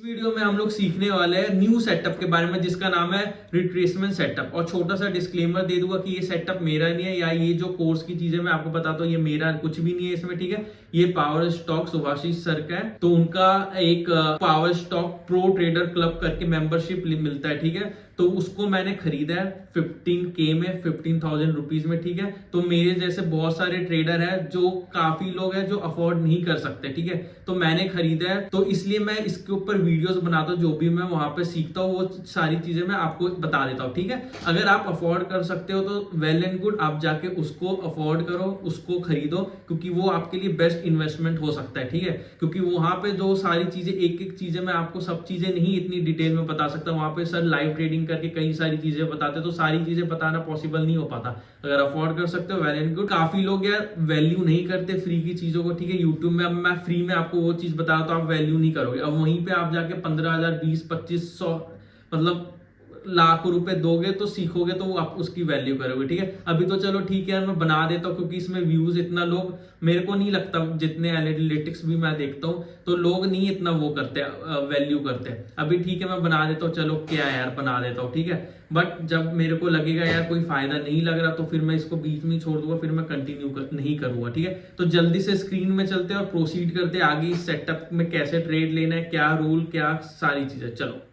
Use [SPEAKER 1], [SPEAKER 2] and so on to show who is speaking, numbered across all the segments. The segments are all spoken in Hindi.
[SPEAKER 1] वीडियो में हम लोग सीखने वाले हैं न्यू सेटअप के बारे में जिसका नाम है रिट्रेसमेंट सेटअप। और छोटा सा डिस्क्लेमर दे दूंगा कि ये सेटअप मेरा नहीं है, या ये जो कोर्स की चीजें मैं आपको बताता हूँ ये मेरा कुछ भी नहीं है इसमें, ठीक है। ये पावर स्टॉक सुभाषिस सर का है, तो उनका एक power stock pro trader club करके मेंबरशिप मिलता है, ठीक है। तो उसको मैंने खरीदा है 15K में, 15,000 रुपीज में, ठीक है। तो मेरे जैसे बहुत सारे ट्रेडर हैं, जो काफी लोग हैं जो अफोर्ड नहीं कर सकते, ठीक है। तो मैंने खरीदा है, तो इसलिए मैं इसके ऊपर वीडियोस बनाता हूँ। जो भी मैं वहां पे सीखता हूँ वो सारी चीजें मैं आपको बता देता हूँ, ठीक है। अगर आप अफोर्ड कर सकते हो तो वेल एंड गुड, आप जाके उसको अफोर्ड करो, उसको खरीदो, क्योंकि वो आपके लिए बेस्ट इन्वेस्टमेंट हो सकता है, ठीक है। क्योंकि वहां पे जो सारी चीजें, एक एक चीजें मैं आपको सब चीजें नहीं इतनी डिटेल में बता सकता। वहां पे सर लाइव ट्रेडिंग करके कई सारी चीजें बताते, तो सारी चीजें बताना पॉसिबल नहीं हो पाता। अगर अफोर्ड कर सकते हो वेल एंड गुड। काफी लोग यार वैल्यू नहीं करते फ्री की चीजों को, ठीक है। यूट्यूब में अब मैं फ्री में आपको वो चीज बता, तो आप वैल्यू नहीं करोगे। अब वहीं पे आप जाके 15,000 20 25 100 मतलब लाखों रुपए दोगे तो सीखोगे, तो आप उसकी वैल्यू करोगे, ठीक है। अभी तो चलो ठीक है यार, मैं बना देता हूँ क्योंकि इसमें व्यूज इतना लोग, मेरे को नहीं लगता, जितने एनालिटिक्स भी मैं देखता हूँ तो लोग नहीं इतना वो करते, वैल्यू करते हैं। अभी ठीक है मैं बना देता हूँ, चलो क्या है यार, बना देता हूँ, ठीक है। बट जब मेरे को लगेगा यार कोई फायदा नहीं लग रहा, तो फिर मैं इसको बीच में छोड़ दूंगा, फिर मैं कंटिन्यू नहीं करूंगा, ठीक है। तो जल्दी से स्क्रीन में चलते हैं और प्रोसीड करते हैं आगे इस सेटअप में कैसे ट्रेड लेना है, क्या रूल, क्या सारी चीजें, चलो।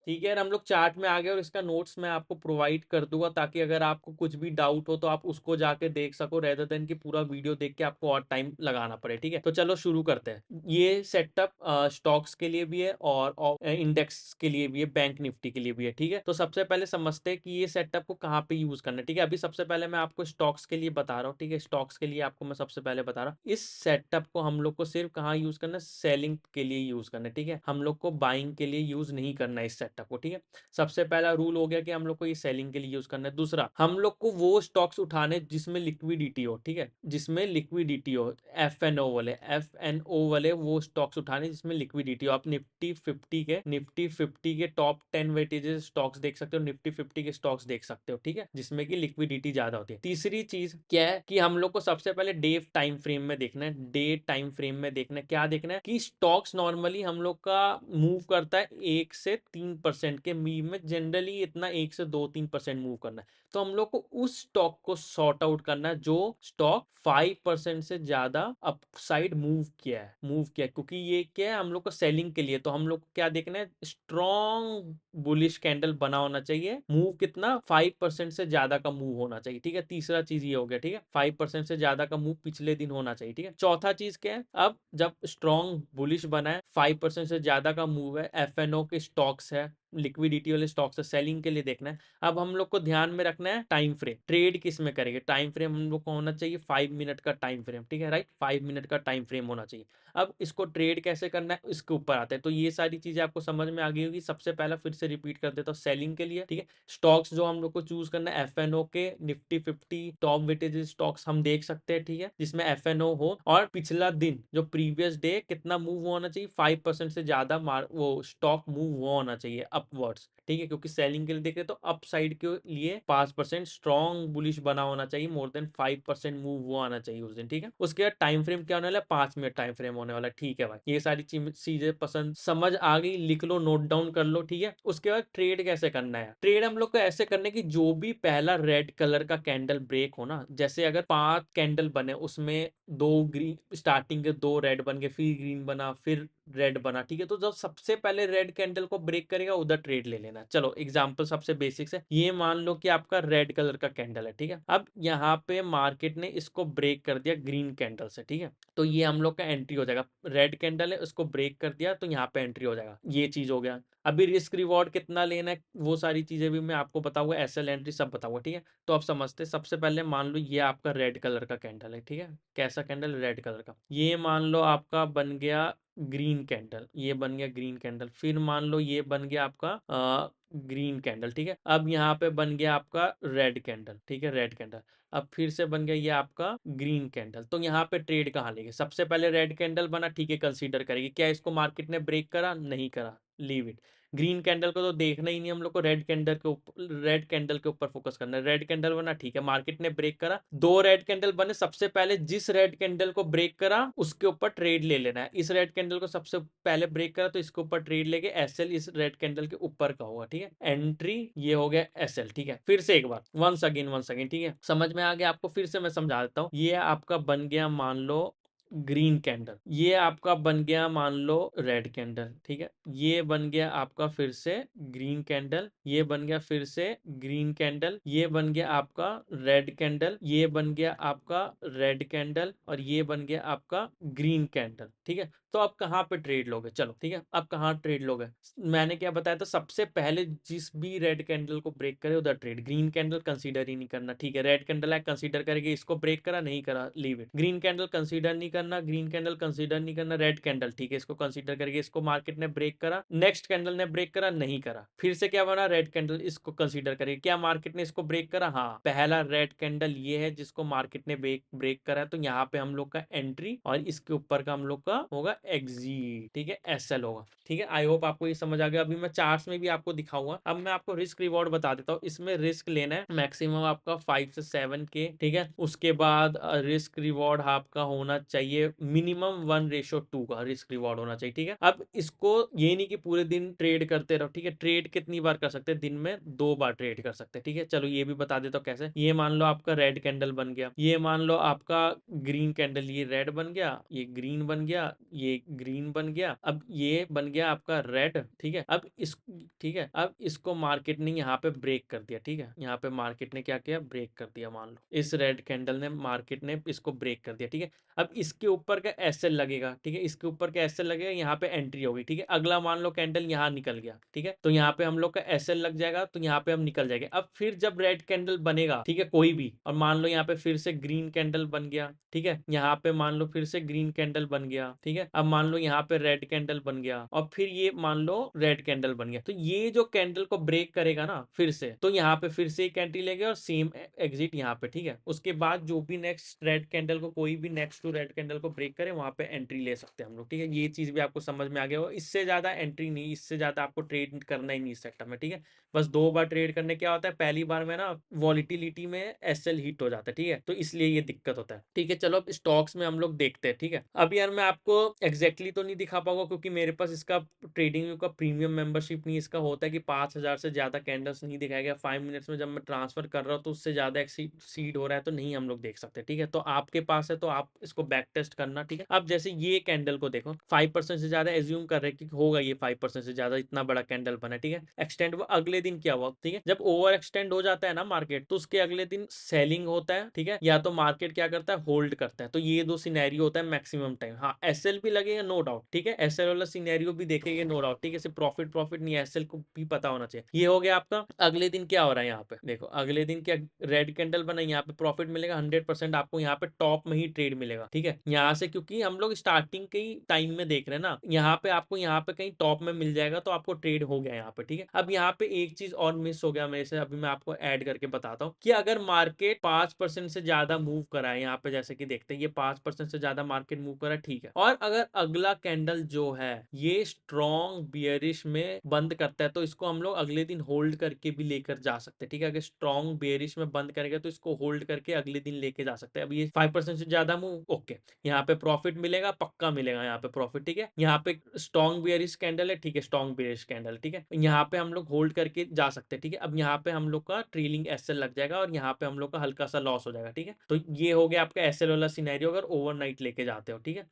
[SPEAKER 1] ठीक है यार, हम लोग चार्ट में आ गए और इसका नोट्स मैं आपको प्रोवाइड कर दूंगा, ताकि अगर आपको कुछ भी डाउट हो तो आप उसको जाके देख सको, रेदर देन कि पूरा वीडियो देख के आपको और टाइम लगाना पड़े, ठीक है। तो चलो शुरू करते हैं। ये सेटअप स्टॉक्स के लिए भी है और इंडेक्स के लिए भी है, बैंक निफ्टी के लिए भी है, ठीक है। तो सबसे पहले समझते हैं कि ये सेटअप को कहाँ पे यूज करना है, ठीक है। अभी सबसे पहले मैं आपको स्टॉक्स के लिए बता रहा हूँ, ठीक है। स्टॉक्स के लिए आपको मैं सबसे पहले बता रहा हूँ, इस सेटअप को हम लोग को सिर्फ कहाँ यूज करना है, सेलिंग के लिए यूज करना है, ठीक है। हम लोग को बाइंग के लिए यूज नहीं करना है इस सेटअप को, ठीक है। सबसे पहला रूल हो गया कि हम लोग को ये सेलिंग के लिए यूज करना है। दूसरा, हम लोग को वो स्टॉक्स उठाने जिसमें लिक्विडिटी हो, ठीक है, जिसमें लिक्विडिटी हो, एफ एन ओ वाले वो स्टॉक्स उठाने जिसमें लिक्विडिटी हो। आप निफ्टी 50 के टॉप 10 वेटेजेस स्टॉक्स देख सकते हो, निफ्टी 50 के स्टॉक्स देख सकते हो, ठीक है, जिसमें कि लिक्विडिटी ज्यादा होती है। तीसरी चीज क्या है कि हम लोग को सबसे पहले डे टाइम फ्रेम में देखना है, डे टाइम फ्रेम में देखना है, क्या देखना है कि स्टॉक्स नॉर्मली हम लोग का मूव करता है 1 से 3% के मीव में, जनरली इतना 1 से 2-3% मूव करना है। तो हम लोग को उस स्टॉक को सॉर्ट आउट करना है जो स्टॉक 5% से ज्यादा अपसाइड मूव किया है, क्योंकि ये क्या है हम लोग को सेलिंग के लिए। तो हम लोग को क्या देखना है, स्ट्रॉन्ग बुलिश कैंडल बना होना चाहिए, मूव कितना 5% से ज्यादा का मूव होना चाहिए, ठीक है। तीसरा चीज ये हो गया, ठीक है, 5% से ज्यादा का मूव पिछले दिन होना चाहिए, ठीक है। चौथा चीज क्या है, अब जब स्ट्रॉन्ग बुलिश बना है, 5% से ज्यादा का मूव है, एफएनओ के स्टॉक्स है, लिक्विडिटी वाले स्टॉक्स है, सेलिंग के लिए देखना है। अब हम लोग को ध्यान में रखना है टाइम फ्रेम, ट्रेड किस में करेंगे। टाइम फ्रेम हम लोग को होना चाहिए 5 मिनट का टाइम फ्रेम, ठीक है, राइट, 5 मिनट का टाइम फ्रेम होना चाहिए। अब इसको ट्रेड कैसे करना है इसके ऊपर आते हैं। तो ये सारी चीजें आपको समझ में आ गई होगी। सबसे पहला फिर से रिपीट कर देता हूँ, सेलिंग के लिए, ठीक है, स्टॉक्स जो हम लोग को चूज करना है, एफएनओ के निफ्टी 50 टॉप वेटेज स्टॉक्स हम देख सकते हैं, ठीक है, जिसमें एफएनओ हो, और पिछला दिन जो प्रीवियस डे कितना मूव होना चाहिए, 5% से ज्यादा वो स्टॉक मूव होना चाहिए अपवर्ड्स, ठीक है, क्योंकि सेलिंग के लिए देख रहे तो अप साइड के लिए 5% स्ट्रॉन्ग बुलिश बना होना चाहिए, मोर देन 5% मूव वो आना चाहिए उस दिन, ठीक है। उसके बाद टाइम फ्रेम क्या होने वाला है, 5 मिनट टाइम फ्रेम होने वाला है, ठीक है भाई। ये सारी चीजें पसंद समझ आ गई, लिख लो, नोट डाउन कर लो, ठीक है। उसके बाद ट्रेड कैसे करना है, ट्रेड हम लोग को ऐसे करने की, जो भी पहला रेड कलर का कैंडल ब्रेक हो ना, जैसे अगर 5 कैंडल बने, उसमें 2 ग्रीन, स्टार्टिंग के 2 रेड बन गए, फिर ग्रीन बना, फिर रेड बना, ठीक है। तो जब सबसे पहले रेड कैंडल को ब्रेक करेगा उधर ट्रेड ले लेना। चलो एग्जांपल सबसे बेसिक है, ये मान लो कि आपका रेड कलर का कैंडल है, ठीक है। अब यहाँ पे मार्केट ने इसको ब्रेक कर दिया ग्रीन कैंडल से, ठीक है, तो ये हम लोग का एंट्री हो जाएगा। रेड कैंडल है, उसको ब्रेक कर दिया तो यहाँ पे एंट्री हो जाएगा, ये चीज हो गया। अभी रिस्क रिवॉर्ड कितना लेना है वो सारी चीजें भी मैं आपको बताऊंगा, एसएल एंट्री सब बताऊंगा, ठीक है। तो आप समझते, सबसे पहले मान लो ये आपका रेड कलर का कैंडल है, ठीक है, कैसा कैंडल, रेड कलर का। ये मान लो आपका बन गया ग्रीन कैंडल, ये बन गया ग्रीन कैंडल, फिर मान लो ये बन गया आपका ग्रीन कैंडल, ठीक है। अब यहाँ पे बन गया आपका रेड कैंडल, ठीक है, रेड कैंडल। अब फिर से बन गया ये आपका ग्रीन कैंडल। तो यहाँ पे ट्रेड कहाँ लेंगे, सबसे पहले रेड कैंडल बना, ठीक है, कंसीडर करेगी क्या इसको मार्केट ने ब्रेक करा, नहीं करा, लीव इट। ग्रीन कैंडल को तो देखना ही नहीं हम लोग को, रेड कैंडल के ऊपर फोकस करना है। रेड कैंडल बना, ठीक है, मार्केट ने ब्रेक करा, 2 रेड कैंडल बने, सबसे पहले जिस रेड कैंडल को ब्रेक करा उसके ऊपर ट्रेड ले लेना है। इस रेड कैंडल को सबसे पहले ब्रेक करा तो इसके ऊपर ट्रेड लेके एसएल इस रेड कैंडल के ऊपर का होगा, ठीक है, एंट्री ये हो गया एसएल, ठीक है। फिर से एक बार वंस अगेन, ठीक है, समझ में आ गया आपको? फिर से मैं समझा देता हूँ। ये आपका बन गया मान लो ग्रीन कैंडल, ये आपका बन गया मान लो रेड कैंडल, ठीक है, ये बन गया आपका फिर से ग्रीन कैंडल, ये बन गया फिर से ग्रीन कैंडल, ये बन गया आपका रेड कैंडल, ये बन गया आपका रेड कैंडल, और ये बन गया आपका ग्रीन कैंडल, ठीक है। तो अब कहाँ पे ट्रेड लोगे? चलो ठीक है, अब कहाँ ट्रेड लोगे? मैंने क्या बताया था, सबसे पहले जिस भी रेड कैंडल को ब्रेक करे उधर ट्रेड। ग्रीन कैंडल कंसीडर ही नहीं करना, ठीक है, रेड कैंडल है कंसीडर करेगी, इसको ब्रेक करा नहीं करा leave it. Green candle consider नहीं करना, ग्रीन कैंडल कंसीडर नहीं करना, रेड कैंडल ठीक है इसको कंसीडर करेगी, इसको मार्केट ने ब्रेक करा, नेक्स्ट कैंडल ने ब्रेक करा नहीं करा, फिर से क्या बना, रेड कैंडल, इसको कंसीडर करेगी। क्या मार्केट ने इसको ब्रेक करा? हाँ, पहला रेड कैंडल ये है जिसको मार्केट ने ब्रेक करा, तो यहाँ पे हम लोग का एंट्री और इसके ऊपर का हम लोग का होगा एग्जिट, ठीक है, एसएल होगा, ठीक है। आई होप आपको ये समझ आ गया। अभी मैं चार्ट्स में भी आपको दिखाऊंगा। अब मैं आपको रिस्क रिवॉर्ड बता देता हूँ। इसमें रिस्क लेना है मैक्सिमम आपका 5 से 7 के, ठीक है। उसके बाद रिस्क रिवॉर्ड आपका होना चाहिए मिनिमम 1:2 का रिस्क रिवॉर्ड होना चाहिए, ठीक है। अब इसको ये नहीं कि पूरे दिन ट्रेड करते रहो, ठीक है, ट्रेड कितनी बार कर सकते हैं? दिन में 2 बार ट्रेड कर सकते हैं, ठीक है। चलो ये भी बता देता हूँ कैसे। ये मान लो आपका रेड कैंडल बन गया, ये मान लो आपका ग्रीन कैंडल, ये रेड बन गया, ये ग्रीन बन गया, ये ग्रीन बन गया, अब ये बन गया आपका रेड, ठीक है। अब इस ठीक है, अब इसको मार्केट ने यहाँ पे ब्रेक कर दिया, ठीक है, यहाँ पे मार्केट ने क्या किया, ब्रेक कर दिया। मान लो इस रेड कैंडल ने, मार्केट ने इसको ब्रेक कर दिया, ठीक है। अब इसके ऊपर का एसएल लगेगा, ठीक है, इसके ऊपर का एसएल लगेगा, यहाँ पे एंट्री होगी, ठीक है। अगला मान लो कैंडल यहाँ निकल गया, ठीक है, तो यहाँ पे हम लोग का एसएल लग जाएगा, तो यहाँ पे हम निकल जाएंगे। अब फिर जब रेड कैंडल बनेगा, ठीक है, कोई भी, और मान लो यहाँ पे फिर से ग्रीन कैंडल बन गया, ठीक है, यहाँ पे मान लो फिर से ग्रीन कैंडल बन गया, ठीक है, अब मान लो यहाँ पे रेड कैंडल बन गया, और फिर ये मान लो रेड कैंडल बन गया, तो ये जो कैंडल को ब्रेक करेगा ना फिर से, तो यहाँ पे फिर से एक एंट्री लेंगे और सेम एग्जिट यहाँ पे, ठीक है। उसके बाद जो भी नेक्स्ट रेड कैंडल को, कोई भी नेक्स्ट टू रेड कैंडल को ब्रेक करे वहां पे एंट्री ले सकते हैं हम लोग, ठीक है। ये चीज भी आपको समझ में आ गया हो। इससे ज्यादा एंट्री नहीं, इससे ज्यादा आपको ट्रेड करना ही नहीं इस सेक्टर में, ठीक है। बस 2 बार ट्रेड करने क्या होता है, पहली बार में ना वॉलिटिलिटी में एसएल हिट हो जाता है, ठीक है, तो इसलिए ये दिक्कत होता है, ठीक है। चलो अब स्टॉक्स में हम लोग देखते हैं, ठीक है। अब यार मैं आपको एग्जैक्टली तो नहीं दिखा पाऊंगा क्योंकि मेरे पास इसका ट्रेडिंग का प्रीमियम मेंबरशिप नहीं, इसका होता है कि 5,000 से ज्यादा कैंडल्स नहीं दिखाएगा। 5 मिनट्स में जब मैं ट्रांसफर कर रहा हूँ तो उससे ज्यादा एक्सीड हो रहा है तो नहीं हम लोग देख सकते, ठीक है। तो आपके पास है तो आप इसको बैक टेस्ट करना, ठीक है। अब जैसे ये कैंडल को देखो 5% से ज्यादा एज्यूम कर रहे हैं कि होगा ये 5% से ज्यादा, इतना बड़ा कैंडल बना, ठीक है। एक्सटेंड हुआ, अगले दिन क्या हुआ, ठीक है, जब ओवर एक्सटेंड हो जाता है ना मार्केट, तो उसके अगले दिन सेलिंग होता है, ठीक है, या तो मार्केट क्या करता है, होल्ड करता है। तो ये 2 सिनेरियो होता है मैक्सिमम टाइम। हाँ, एसएल भी लगेगा नो डाउट, ठीक है, एसएल वाला सिनेरियो भी देखेंगे नो डाउट, ठीक है। सिर्फ प्रॉफिट नहीं, एसएल को भी पता होना चाहिए। ये हो गया आपका। अगले दिन क्या हो रहा है यहाँ पे देखो, अगले दिन क्या रेड कैंडल बना, यहाँ पे प्रॉफिट मिलेगा 100%, आपको यहाँ पे टॉप में ही ट्रेड मिलेगा, ठीक है, यहाँ से, क्योंकि हम लोग स्टार्टिंग के ही टाइम में देख रहे हैं ना, यहाँ पे आपको यहाँ पे कहीं टॉप में मिल जाएगा तो आपको ट्रेड हो गया यहाँ पे, ठीक है। अब यहाँ पे एक चीज और मिस हो गया मेरे से, अभी मैं आपको ऐड करके बताता हूँ कि अगर मार्केट 5% से ज्यादा मूव करा है, यहाँ पे जैसे कि देखते हैं ये 5% से ज्यादा मार्केट मूव करा, ठीक है, और अगर अगला कैंडल जो है ये स्ट्रॉन्ग बियरिश में बंद करता है तो इसको हम लोग अगले दिन होल्ड करके भी लेकर जा सकते हैं, ठीक है। अगर स्ट्रॉन्ग बियरिश में बंद करेगा तो इसको होल्ड करके अगले दिन लेके जा सकते हैं। अब ये 5% से ज्यादा मूव, ओके, यहाँ पे प्रॉफिट मिलेगा, पक्का मिलेगा यहाँ पे प्रॉफिट, ठीक है। यहाँ पे स्ट्रॉन्ग बियरिश कैंडल है, ठीक है, स्ट्रॉन्ग बियरिश कैंडल, ठीक है, यहाँ पे हम लोग होल्ड करके जा सकते हैं, ठीक है। अब यहाँ पे हम लोग का ट्रेलिंग एसएल लग जाएगा और यहाँ पे हम लोग का हल्का सा लॉस हो जाएगा, ठीक है। तो ये हो गया आपका एसएल वाला सिनेरियो अगर ओवरनाइट लेके जाते हो, ठीक है।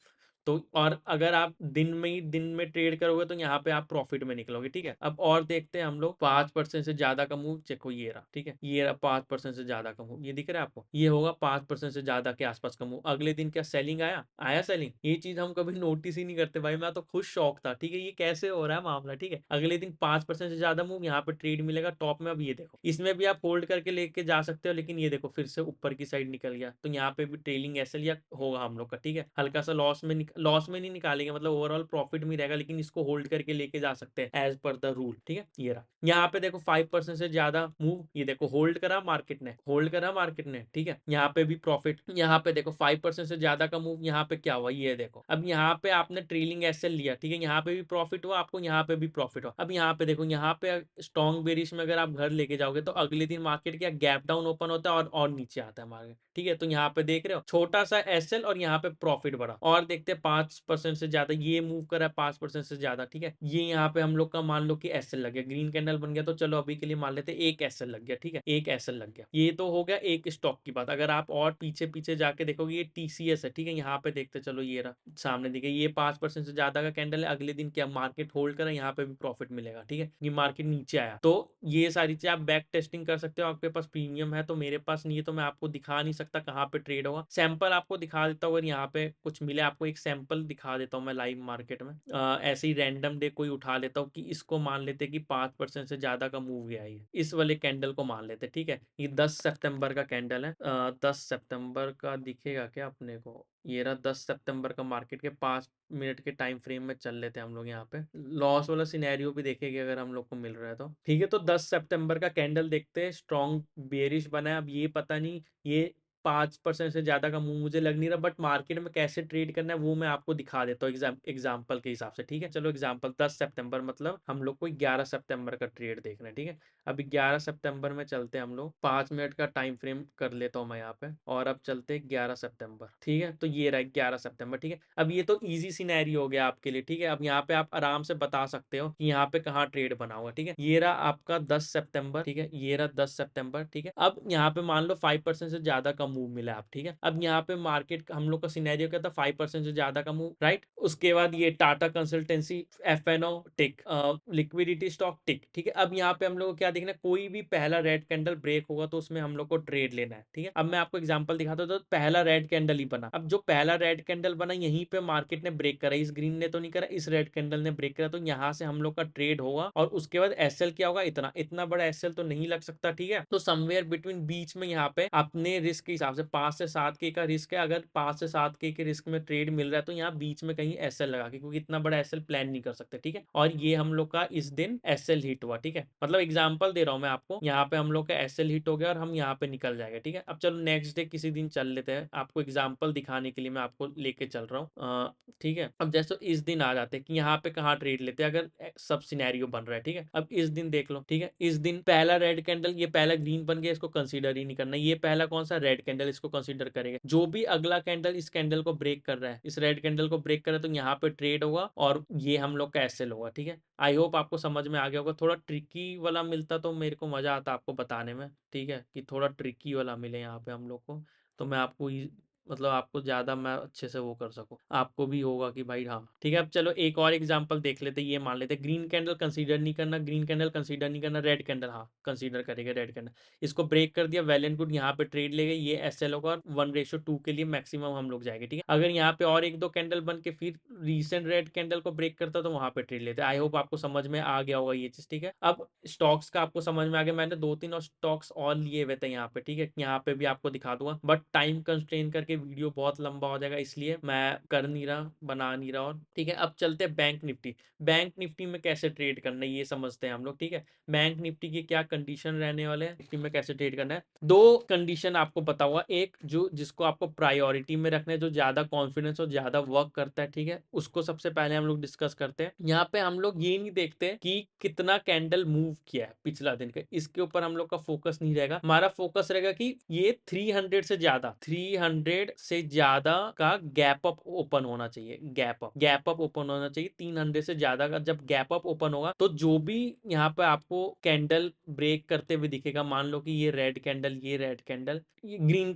[SPEAKER 1] तो और अगर आप दिन में ट्रेड करोगे तो यहाँ पे आप प्रॉफिट में निकलोगे, ठीक है। अब और देखते हैं हम लोग 5% से ज्यादा का मूव, चेको ये रहा, ठीक है, ये रहा 5% से ज्यादा का मूव, ये दिख रहा है आपको, ये होगा 5% से ज्यादा के आसपास का मूव। अगले दिन क्या सेलिंग आया सेलिंग, ये चीज हम कभी नोटिस ही नहीं करते भाई, मैं तो खुद शौक था, ठीक है, ये कैसे हो रहा है मामला, ठीक है। अगले दिन 5% से ज्यादा मूव, यहाँ पे ट्रेड मिलेगा टॉप में। अब ये देखो, इसमें भी आप होल्ड करके लेके जा सकते हो, लेकिन ये देखो फिर से ऊपर की साइड निकल गया, तो यहाँ पे भी ट्रेलिंग एसएल या होगा हम लोग का, ठीक है, हल्का सा लॉस में निकल लॉस में नहीं निकालेंगे, मतलब ओवरऑल प्रॉफिट में रहेगा, लेकिन इसको होल्ड करके लेके जा सकते हैं एज पर द रूल। ठीक है, ये रहा। यहाँ पे देखो 5% से ज्यादा मूव, ये देखो होल्ड करा मार्केट ने, होल्ड करा मार्केट ने। ठीक है, यहाँ पे भी प्रॉफिट, यहाँ पे देखो 5% से ज्यादा का मूव, यहाँ पे क्या हुआ ये देखो। अब यहाँ पे आपने ट्रेलिंग एसएल लिया, ठीक है, यहाँ पे भी प्रॉफिट हुआ आपको, यहाँ पे भी प्रॉफिट हुआ। अब यहाँ पे देखो, यहाँ पे स्ट्रॉन्ग बेरिश में अगर आप घर लेके जाओगे तो अगले दिन मार्केट क्या गैप डाउन ओपन होता है और नीचे आता है मार्केट। ठीक है, तो यहाँ पे देख रहे हो छोटा सा एसएल और यहाँ पे प्रॉफिट बढ़ा, और देखते हैं 5% से ज्यादा ये मूव करा है, 5% से ज्यादा। ठीक है, ये यहाँ पे हम लोग का मान लो कि एसएल लग गया, ग्रीन कैंडल बन गया, तो चलो अभी के लिए मान लेते हैं एक एसएल लग गया। ठीक है, एक एसएल लग गया, ये तो हो गया एक स्टॉक की बात। अगर आप और पीछे पीछे जाके देखोगे, ये टीसीएस है। ठीक है, यहाँ पे देखते चलो, ये रहा सामने दिखे, ये 5% से ज्यादा का कैंडल है। अगले दिन क्या मार्केट होल्ड करा, यहाँ पे भी प्रॉफिट मिलेगा। ठीक है, ये मार्केट नीचे आया, तो ये सारी चीजें आप बैक टेस्टिंग कर सकते हो। आपके पास प्रीमियम है, तो मेरे पास नहीं है, तो मैं आपको दिखा नहीं सकता कहाँ पे ट्रेड होगा। सैंपल आपको दिखा देता हूँ, अगर यहाँ पे कुछ मिले आपको, एक सैंपल दिखा देता हूँ मैं लाइव मार्केट में। ऐसे ही रैंडम डे कोई उठा लेता हूँ कि इसको मान लेते कि 5% से ज्यादा का मूव गया है, इस वाले कैंडल को मान लेते। ठीक है, ये 10 सितंबर का कैंडल है। 10 सितंबर का दिखेगा क्या अपने को, ये रहा 10 सितंबर का। मार्केट के 5 मिनट के टाइम फ्रेम में चल लेते हैं हम लोग। यहाँ पे लॉस वाला सिनेरियो भी देखेंगे अगर हम लोग को मिल रहा है तो। ठीक है, तो 10 सितंबर का कैंडल देखते हैं, स्ट्रॉन्ग बेरिश बना है। अब ये पता नहीं, ये 5% से ज्यादा का मूव मुझे लग नहीं रहा, बट मार्केट में कैसे ट्रेड करना है वो मैं आपको दिखा देता हूँ एग्जाम्पल के हिसाब से। ठीक है, चलो एग्जाम्पल 10 सितंबर, मतलब हम लोग को 11 सितंबर का ट्रेड देखना है। ठीक है, अब 11 सितंबर में चलते हैं हम लोग, 5 मिनट का टाइम फ्रेम कर लेता हूँ मैं यहाँ पे, और अब चलते हैं 11 सितंबर। ठीक है, तो ये रहा 11 सितंबर। ठीक है, अब ये तो इजी सिनेरियो हो गया आपके लिए। ठीक है, अब यहाँ पे आप आराम से बता सकते हो कि यहाँ पे कहाँ ट्रेड बना हुआ। ठीक है, ये रहा आपका 10 सितंबर। ठीक है, ये रहा 10 सितंबर। ठीक है, अब यहाँ पे मान लो 5% से ज्यादा का मूव मिला आप। ठीक है, अब यहाँ पे मार्केट हम लोग का सिनेरियो क्या था, 5% से ज्यादा का मूव, राइट। उसके बाद ये टाटा कंसल्टेंसी, एफएनओ टिक, लिक्विडिटी स्टॉक टिक। ठीक है, अब यहाँ पे हम लोग को क्या देखना है, कोई भी पहला रेड कैंडल ब्रेक होगा तो उसमें हम लोग को ट्रेड लेना है। ठीक है, अब मैं आपको एग्जांपल दिखाता हूँ, तो पहला रेड कैंडल ही बना। अब जो पहला रेड कैंडल बना, यहीं पे मार्केट ने ब्रेक करा, इस ग्रीन ने तो नहीं करा, इस रेड कैंडल ने ब्रेक करा, तो यहाँ से हम लोग का ट्रेड होगा। और उसके बाद एसएल क्या होगा, इतना इतना बड़ा एसएल तो नहीं लग सकता। ठीक है, तो समवेयर बिटवीन बीच में यहाँ पे अपने रिस्क के हिसाब से 5 से 7 के का रिस्क है, अगर 5 से 7 के रिस्क में ट्रेड मिल रहा है तो यहाँ बीच में कहीं एसएल लगा के, क्योंकि इतना बड़ा एसएल प्लान नहीं कर सकते। ठीक है, और ये हम लोग का इस दिन एसएल हिट हुआ। ठीक है, मतलब एग्जांपल दे रहा हूं मैं आपको, यहाँ पे हम लोग का एसएल हिट हो गया और हम यहाँ पे निकल जाएंगे। ठीक है, अब चलो नेक्स्ट डे किसी दिन चल लेते हैं, आपको एग्जांपल दिखाने के लिए मैं आपको लेके चल रहा हूँ। ठीक है, अब जैसे इस दिन आ जाते हैं कि यहाँ पे कहाँ ट्रेड लेते हैं, अगर सब सिनेरियो बन रहा है। ठीक है, अब इस दिन देख लो। ठीक है, इस दिन पहला रेड कैंडल, ये पहला ग्रीन बन गया, इसको कंसीडर ही नहीं करना। ये पहला कौन सा रेड कैंडल, इसको कंसीडर करेंगे। जो भी अगला कैंडल इस कैंडल को ब्रेक कर रहा है, इस रेड कैंडल को ब्रेक कर रहा है, तो यहाँ पे ट्रेड होगा और ये हम लोग का एसएल होगा। ठीक है, आई होप आपको समझ में आ गया होगा। थोड़ा ट्रिकी वाला मिलता तो मेरे को मजा आता आपको बताने में। ठीक है, कि थोड़ा ट्रिकी वाला मिले यहाँ पे हम लोग को, तो मैं आपको मतलब आपको ज्यादा मैं अच्छे से वो कर सकूं, आपको भी होगा कि भाई हाँ। ठीक है, अब चलो एक और एग्जांपल देख लेते, ये मान लेते ग्रीन कैंडल कंसीडर नहीं करना, ग्रीन कैंडल कंसीडर नहीं करना, रेड कैंडल हाँ कंसीडर करेंगे। रेड कैंडल इसको ब्रेक कर दिया, वेल एंड गुड, यहाँ पे ट्रेड ले गए, ये एसएल होगा और 1:2 के लिए मैक्सिमम हम लोग जाएंगे। ठीक है, अगर यहाँ पे और एक दो कैंडल बन के फिर रीसेंट रेड कैंडल को ब्रेक करता तो वहां पे ट्रेड लेते। आई होप आपको समझ में आ गया होगा ये चीज। ठीक है, अब स्टॉक्स का आपको समझ में आ गया, मैंने 2-3 और स्टॉक्स और लिए हुए थे यहाँ पे। ठीक है, यहाँ पे भी आपको दिखा दूंगा, बट टाइम कंस्ट्रेन करके वीडियो बहुत लंबा हो जाएगा, इसलिए मैं कर नहीं रहा, बना नहीं रहा। और ठीक है, अब चलते हैं बैंक निफ्टी। बैंक निफ्टी में कैसे ट्रेड करना है ये समझते हैं हम लोग। ठीक है, बैंक निफ्टी के क्या कंडीशन रहने वाले हैं, निफ्टी में कैसे ट्रेड करना है। दो कंडीशन आपको पता हुआ, एक जो जिसको आपको प्रायोरिटी में रखना है, जो ज्यादा कॉन्फिडेंस और ज्यादा वर्क करता है। ठीक है, उसको सबसे पहले हम लोग डिस्कस करते हैं। यहाँ पे हम लोग ये नहीं देखते कि कितना कैंडल मूव किया है पिछला दिन का, इसके ऊपर हम लोग का फोकस नहीं रहेगा। हमारा फोकस रहेगा कि ये 300 से ज्यादा का गैप अप ओपन होना चाहिए। गैप अप ओपन होना चाहिए 300 से ज्यादा का। जब गैप अप ओपन होगा तो जो भी यहाँ पे आपको कैंडल ब्रेक करते हुए दिखेगा, मान लो कि ये रेड कैंडल, ये रेड कैंडल, ये ग्रीन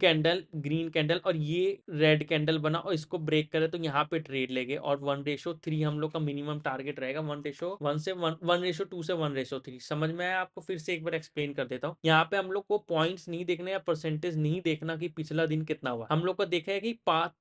[SPEAKER 1] कैंडल और ये रेड कैंडल बना और इसको ब्रेक करे, तो यहाँ पे ट्रेड लेंगे। और 1:3 हम लोग का मिनिमम टारगेट रहेगा। 1:1 से 1:2 से 1:3 समझ में आया आपको? फिर से एक बार एक्सप्लेन कर देता हूँ। यहाँ पे हम लोग को पॉइंट्स नहीं देखना या परसेंटेज नहीं देखना कि पिछला दिन कितना हुआ, हम लोग लोग को देखा है कि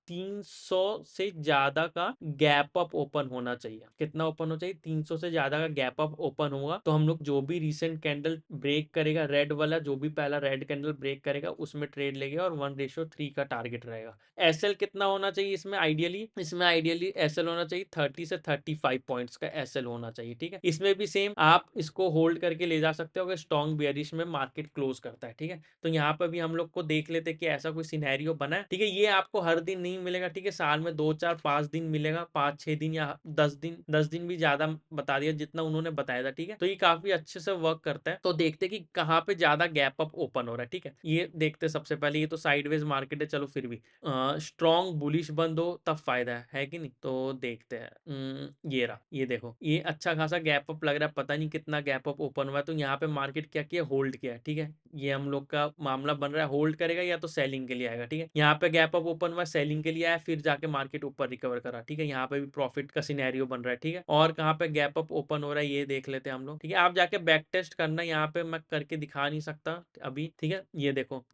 [SPEAKER 1] 300 से ज्यादा का गैप अप ओपन होना चाहिए। कितना ओपन होना चाहिए? 300 से ज्यादा का गैप अप ओपन होगा तो हम लोग जो भी रिसेंट कैंडल ब्रेक करेगा, रेड वाला जो भी पहला रेड कैंडल ब्रेक करेगा उसमें ट्रेड लेगा और 1:3 का टारगेट रहेगा। एसएल कितना होना चाहिए इसमें? आइडियली एसएल होना चाहिए 30 से 35 पॉइंट्स का एसएल होना चाहिए। ठीक है, इसमें भी सेम आप इसको होल्ड करके ले जा सकते हो अगर स्ट्रॉन्ग बेयरिश में मार्केट क्लोज करता है। ठीक है, तो यहाँ पर भी हम लोग को देख लेते कि ऐसा कोई सिनेरियो बना है। ठीक है, ये आपको हर दिन नहीं मिलेगा। ठीक है, साल में 2 4 5 दिन मिलेगा, 5 6 दिन या 10 दिन। 10 दिन भी ज्यादा बता दिया जितना उन्होंने बताया था। ठीक है, तो ये काफी अच्छे से वर्क करता है। तो देखते कि कहाँ पे ज्यादा गैप अप ओपन हो रहा है। ठीक है, ये देखते सबसे पहले। ये तो साइडवेज मार्केट है, चलो फिर भी स्ट्रॉन्ग बुलिश बंद हो तब फायदा है कि नहीं। तो देखते हैं। ये रहा, ये देखो, ये अच्छा खासा गैप अप लग रहा है। पता नहीं कितना गैप अप ओपन हुआ है। तो यहाँ पे मार्केट क्या किया? होल्ड किया। ठीक है, ये हम लोग का मामला बन रहा है, होल्ड करेगा या तो सेलिंग के लिए आएगा। ठीक है, यहाँ पे गैप अप ओपन हुआ, सेलिंग के लिए आया, फिर जाके मार्केट ऊपर रिकवर करा। ठीक है, यहाँ पे भी प्रॉफिट का सिनेरियो बन रहा है। ठीक है, और कहाँ पे गैप अप ओपन हो रहा है ये देख लेते हैं हम लोग। ठीक है, आप जाके बैक टेस्ट करना, यहाँ पे मैं करके दिखा नहीं सकता अभी। ठीक है, ये देखो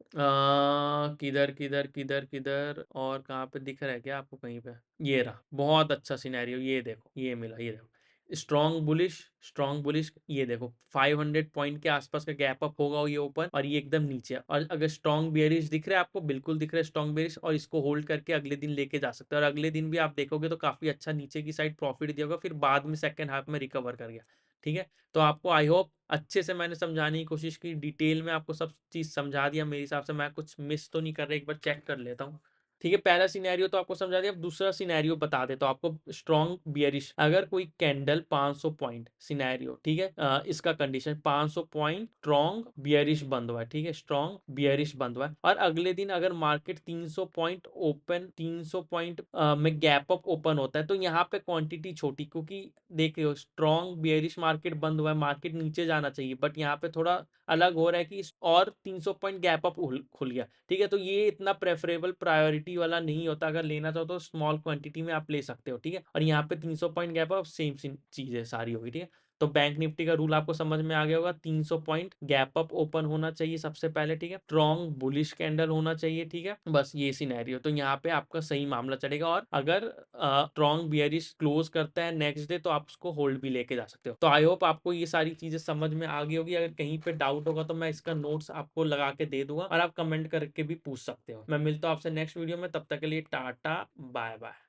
[SPEAKER 1] किधर किधर किधर किधर और कहाँ पे दिख रहा है क्या आपको कहीं पे? ये रहा, बहुत अच्छा सिनेरियो। ये देखो, ये मिला, ये देखो स्ट्रॉन्ग बुलिश। ये देखो 500 पॉइंट के आसपास का गैप अप होगा ये ऊपर, और ये एकदम नीचे। और अगर स्ट्रॉन्ग बेयरिश दिख रहा है आपको, बिल्कुल दिख रहा है स्ट्रॉन्ग बेयरिश, और इसको होल्ड करके अगले दिन लेके जा सकते हैं। और अगले दिन भी आप देखोगे तो काफी अच्छा नीचे की साइड प्रॉफिट दिया होगा, फिर बाद में सेकंड हाफ में रिकवर कर गया। ठीक है, तो आपको आई होप अच्छे से मैंने समझाने की कोशिश की, डिटेल में आपको सब चीज समझा दिया। मेरे हिसाब से मैं कुछ मिस तो नहीं कर रहा, एक बार चेक कर लेता हूँ। ठीक है, पहला सिनेरियो तो आपको समझा दिया। अब दूसरा सिनेरियो बता देता हूँ आपको, स्ट्रॉन्ग बियरिश। अगर कोई कैंडल 500 पॉइंट सिनेरियो, ठीक है, इसका कंडीशन 500 पॉइंट स्ट्रॉन्ग बियरिश बंद हुआ है। ठीक है, स्ट्रॉन्ग बियरिश बंद हुआ है, और अगले दिन अगर मार्केट 300 पॉइंट ओपन 300 पॉइंट में गैप अप ओपन होता है, तो यहाँ पे क्वांटिटी छोटी, क्योंकि देखियो स्ट्रॉन्ग बियरिश मार्केट बंद हुआ है, मार्केट नीचे जाना चाहिए, बट यहाँ पे थोड़ा अलग हो रहा है कि और 300 पॉइंट गैप अप खुल गया। ठीक है, तो ये इतना प्रेफरेबल प्रायोरिटी वाला नहीं होता। अगर लेना चाहो तो स्मॉल क्वांटिटी में आप ले सकते हो। ठीक है, और यहाँ पे 300 पॉइंट गैप अप, सेम चीज है सारी होगी। ठीक है, तो बैंक निफ्टी का रूल आपको समझ में आ गया होगा। 300 पॉइंट गैप अप ओपन होना चाहिए सबसे पहले। ठीक है, स्ट्रॉन्ग बुलिश कैंडल होना चाहिए। ठीक है, बस ये सिनेरियो, तो यहाँ पे आपका सही मामला चलेगा। और अगर स्ट्रॉन्ग बियरिश क्लोज करता है नेक्स्ट डे, तो आप उसको होल्ड भी लेके जा सकते हो। तो आई होप आपको ये सारी चीजें समझ में आ गई होगी। अगर कहीं पे डाउट होगा तो मैं इसका नोट्स आपको लगा के दे दूंगा, और आप कमेंट करके भी पूछ सकते हो। मैं मिलता हूँ आपसे नेक्स्ट वीडियो में, तब तक के लिए टाटा बाय बाय।